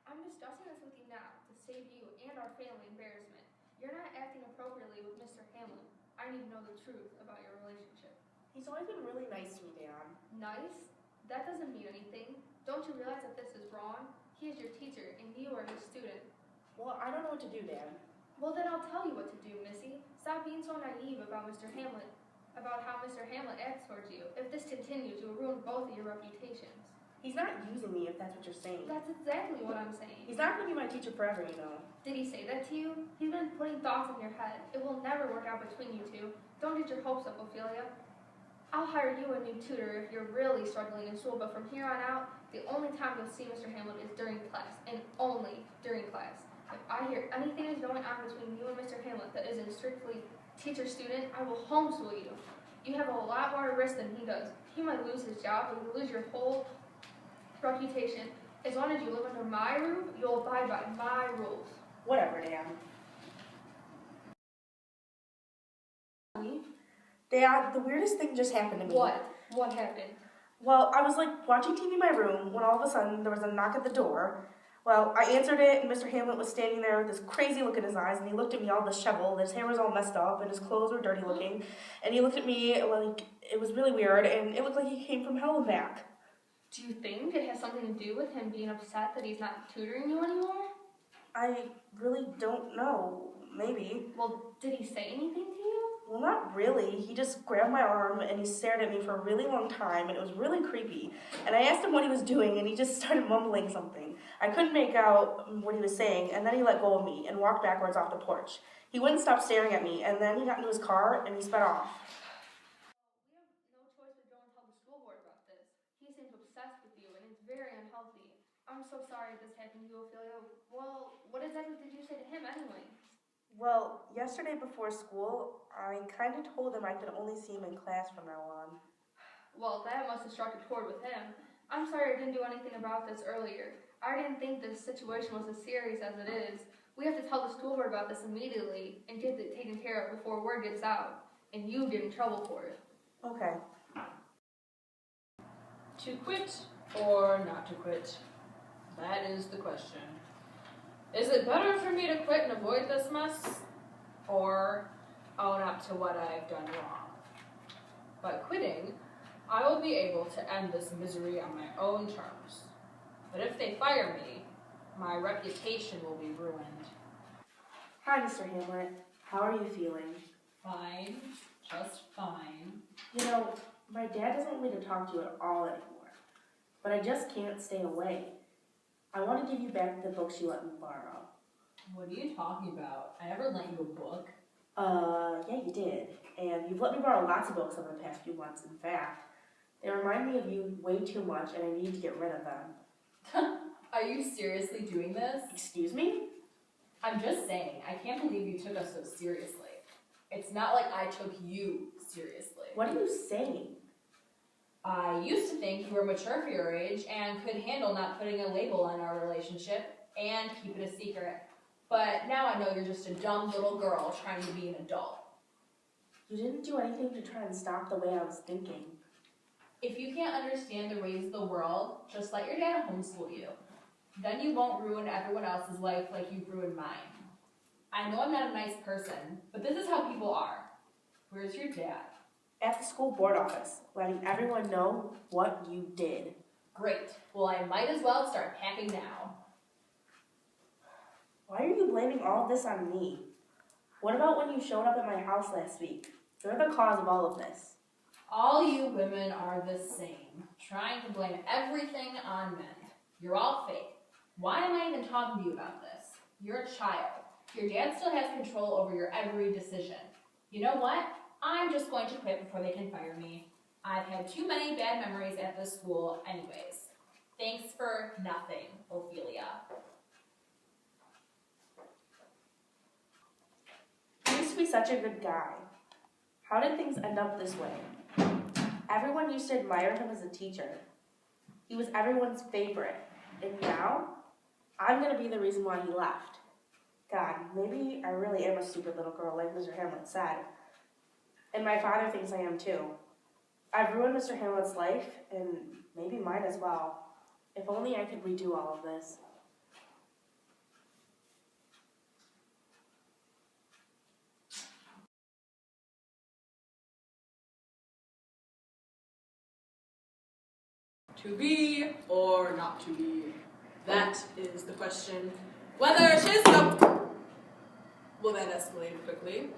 I'm discussing this with you now to save you and our family embarrassment. You're not acting appropriately with Mr. Hamlet. I need to know the truth about your relationship. He's always been really nice to me, Dan. Nice? That doesn't mean anything. Don't you realize that this is wrong? He is your teacher, and you are his student. Well, I don't know what to do, Dan. Well, then I'll tell you what to do, Missy. Stop being so naive about Mr. Hamlet, about how Mr. Hamlet acts towards you. If this continues, you'll ruin both of your reputations. He's not using me, if that's what you're saying. That's exactly what I'm saying. He's not going to be my teacher forever, you know. Did he say that to you? He's been putting thoughts in your head. It will never work out between you two. Don't get your hopes up, Ophelia. I'll hire you a new tutor if you're really struggling in school, but from here on out, the only time you'll see Mr. Hamlet is during class, and only during class. If I hear anything is going on between you and Mr. Hamlet that isn't strictly teacher-student, I will homeschool you. You have a lot more risk than he does. He might lose his job, but you'll lose your whole reputation. As long as you live under my roof, you'll abide by my rules. Whatever, Dan. Dad, the weirdest thing just happened to me. What? What happened? Well, I was watching TV in my room when all of a sudden there was a knock at the door. Well, I answered it, and Mr. Hamlet was standing there with this crazy look in his eyes, and he looked at me all disheveled, and his hair was all messed up, and his clothes were dirty looking, and he looked at me like it was really weird, and it looked like he came from hell and back. Do you think it has something to do with him being upset that he's not tutoring you anymore? I really don't know. Maybe. Well, did he say anything to you? Well, not really. He just grabbed my arm and he stared at me for a really long time, and it was really creepy. And I asked him what he was doing, and he just started mumbling something. I couldn't make out what he was saying, and then he let go of me and walked backwards off the porch. He wouldn't stop staring at me, and then he got into his car and he sped off. We have no choice but go and tell the school board about this. He seems obsessed with you, and it's very unhealthy. I'm so sorry this happened to you, Ophelia. Well, what exactly did you say to him anyway? Well, yesterday before school, I kind of told him I could only see him in class from now on. Well, that must have struck a chord with him. I'm sorry I didn't do anything about this earlier. I didn't think this situation was as serious as it is. We have to tell the school board about this immediately and get it taken care of before word gets out, and you get in trouble for it. Okay. To quit or not to quit? That is the question. Is it better for me to quit and avoid this mess, or own up to what I've done wrong? By quitting, I will be able to end this misery on my own terms. But if they fire me, my reputation will be ruined. Hi, Mr. Hamlet. How are you feeling? Fine, just fine. You know, my dad doesn't want me to talk to you at all anymore, but I just can't stay away. I want to give you back the books you let me borrow. What are you talking about? I never lent you a book. Yeah, you did. And you've let me borrow lots of books over the past few months. In fact, they remind me of you way too much, and I need to get rid of them. Are you seriously doing this? Excuse me? I'm just saying, I can't believe you took us so seriously. It's not like I took you seriously. What are you saying? I used to think you were mature for your age and could handle not putting a label on our relationship and keep it a secret. But now I know you're just a dumb little girl trying to be an adult. You didn't do anything to try and stop the way I was thinking. If you can't understand the ways of the world, just let your dad homeschool you. Then you won't ruin everyone else's life like you've ruined mine. I know I'm not a nice person, but this is how people are. Where's your dad? At the school board office, letting everyone know what you did. Great. Well, I might as well start packing now. Why are you blaming all of this on me? What about when you showed up at my house last week? You're the cause of all of this. All you women are the same, trying to blame everything on men. You're all fake. Why am I even talking to you about this? You're a child. Your dad still has control over your every decision. You know what? I'm just going to quit before they can fire me. I've had too many bad memories at this school anyways. Thanks for nothing, Ophelia. You used to be such a good guy. How did things end up this way? Everyone used to admire him as a teacher. He was everyone's favorite. And now, I'm going to be the reason why he left. God, maybe I really am a stupid little girl, like Mr. Hamlet said. And my father thinks I am too. I've ruined Mr. Hamlet's life, and maybe mine as well. If only I could redo all of this. To be or not to be? That is the question. Whether Shizuka will then escalate quickly.